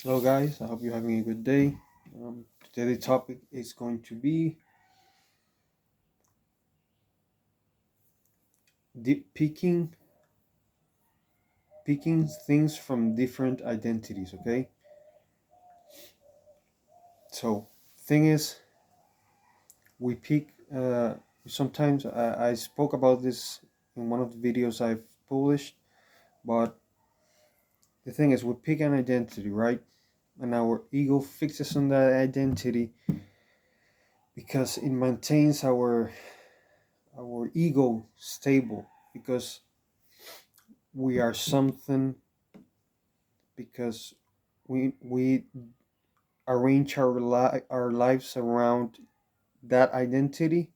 Hello, guys. I hope you're having a good day. Today, the topic is going to be picking things from different identities. Okay, so thing is, we pick. Sometimes I spoke about this in one of the videos I've published, but the thing is, we pick an identity, right? And our ego fixes on that identity because it maintains our ego stable because we are something because we arrange our lives around that identity,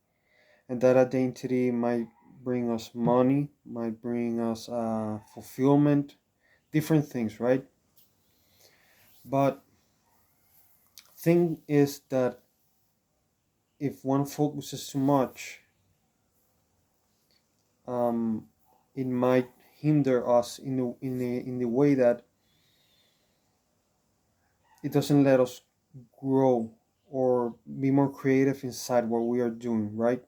and that identity might bring us money, might bring us fulfillment, different things, right? But thing is that if one focuses too much, um, it might hinder us in the way that it doesn't let us grow or be more creative inside what we are doing, right?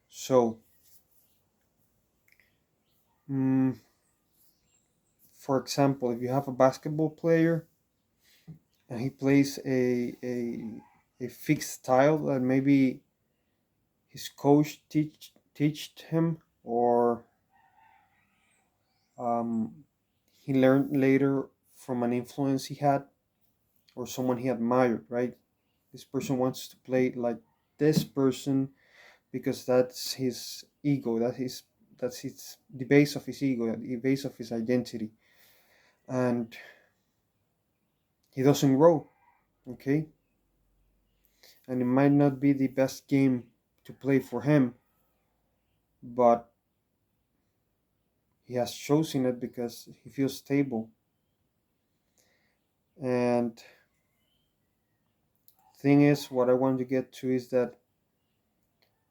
So, mm, for example, if you have a basketball player and he plays a fixed style that maybe his coach teached him, or um, he learned later from an influence he had or someone he admired, right? This person wants to play like this person because that's his ego, that's the base of his ego, the base of his identity, and he doesn't grow, okay? And it might not be the best game to play for him, but he has chosen it because he feels stable. And thing is, what I want to get to is that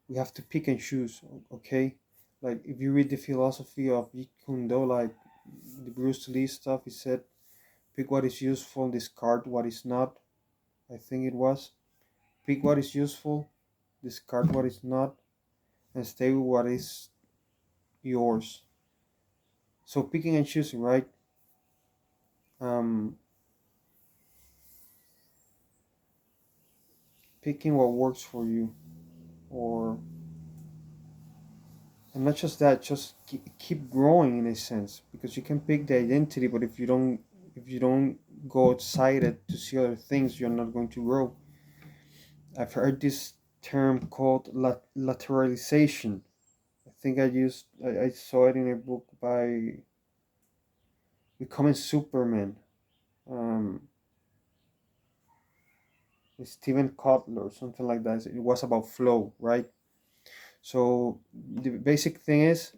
we have to pick and choose, okay? Like if you read the philosophy of Jeet Kune Do, like the Bruce Lee stuff, he said, pick what is useful, discard what is not. I think it was pick what is useful, discard what is not, and stay with what is yours. So picking and choosing, right? Um, Picking what works for you, or and not just that, just keep growing in a sense, because you can pick the identity, but if you don't go outside it to see other things, you're not going to grow. I've heard this term called lateralization. I saw it in a book by Becoming Superman, um, Stephen Kotler or something like that. It was about flow, right? So the basic thing is,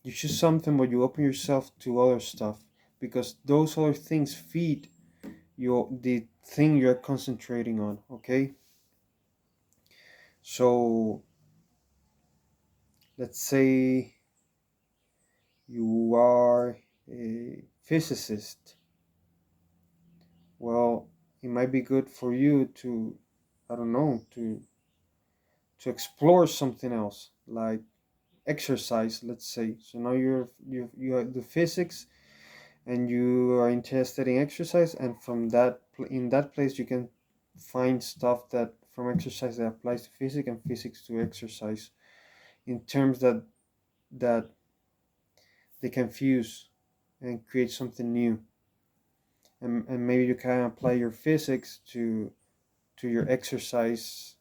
you choose something, but you open yourself to other stuff, because those other things feed the thing you're concentrating on. Okay, so let's say you are a physicist. Well, it might be good for you to, I don't know, to explore something else, like exercise, let's say. So now you do physics, and you are interested in exercise, and from in that place you can find stuff that from exercise that applies to physics, and physics to exercise, in terms that they can fuse and create something new. And maybe you can apply your physics to your exercise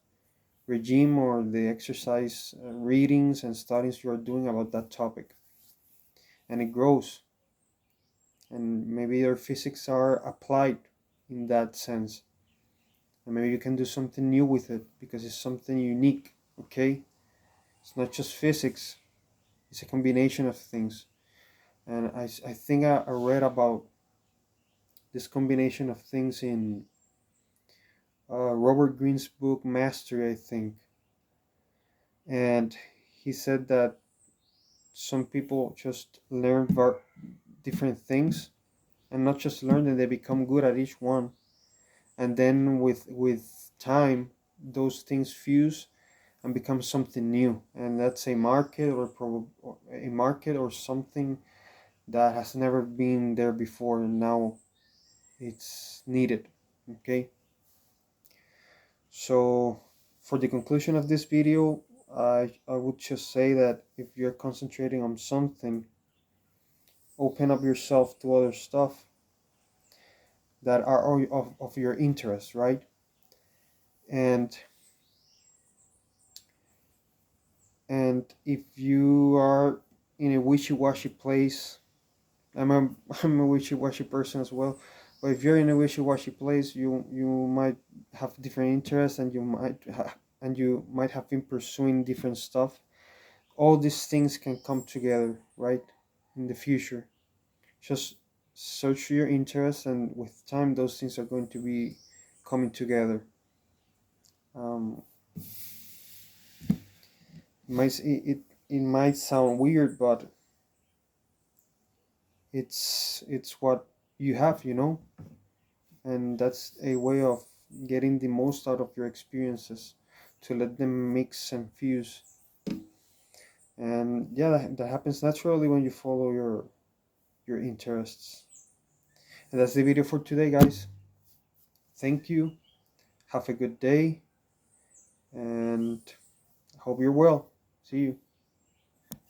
regime, or the exercise readings and studies you are doing about that topic, and it grows, and maybe your physics are applied in that sense, and maybe you can do something new with it because it's something unique. Okay, it's not just physics, it's a combination of things. And I think I read about this combination of things in Robert Greene's book Mastery, I think. And he said that some people just learn different things, and not just learn them, they become good at each one. And then with time, those things fuse and become something new, and that's a market or a market or something that has never been there before, and now it's needed. Okay, so for the conclusion of this video, I would just say that if you're concentrating on something, open up yourself to other stuff that are of your interest, right? And if you are in a wishy-washy place, I'm a I'm a wishy-washy person as well. But if you're in a wishy-washy place, you might have different interests, and you might have been pursuing different stuff. All these things can come together, right, in the future. Just search your interests, and with time, those things are going to be coming together. Um, it might sound weird, but it's what you have, and that's a way of getting the most out of your experiences, to let them mix and fuse. And yeah, that happens naturally when you follow your interests. And that's the video for today, guys. Thank you. Have a good day, and hope you're well. See you.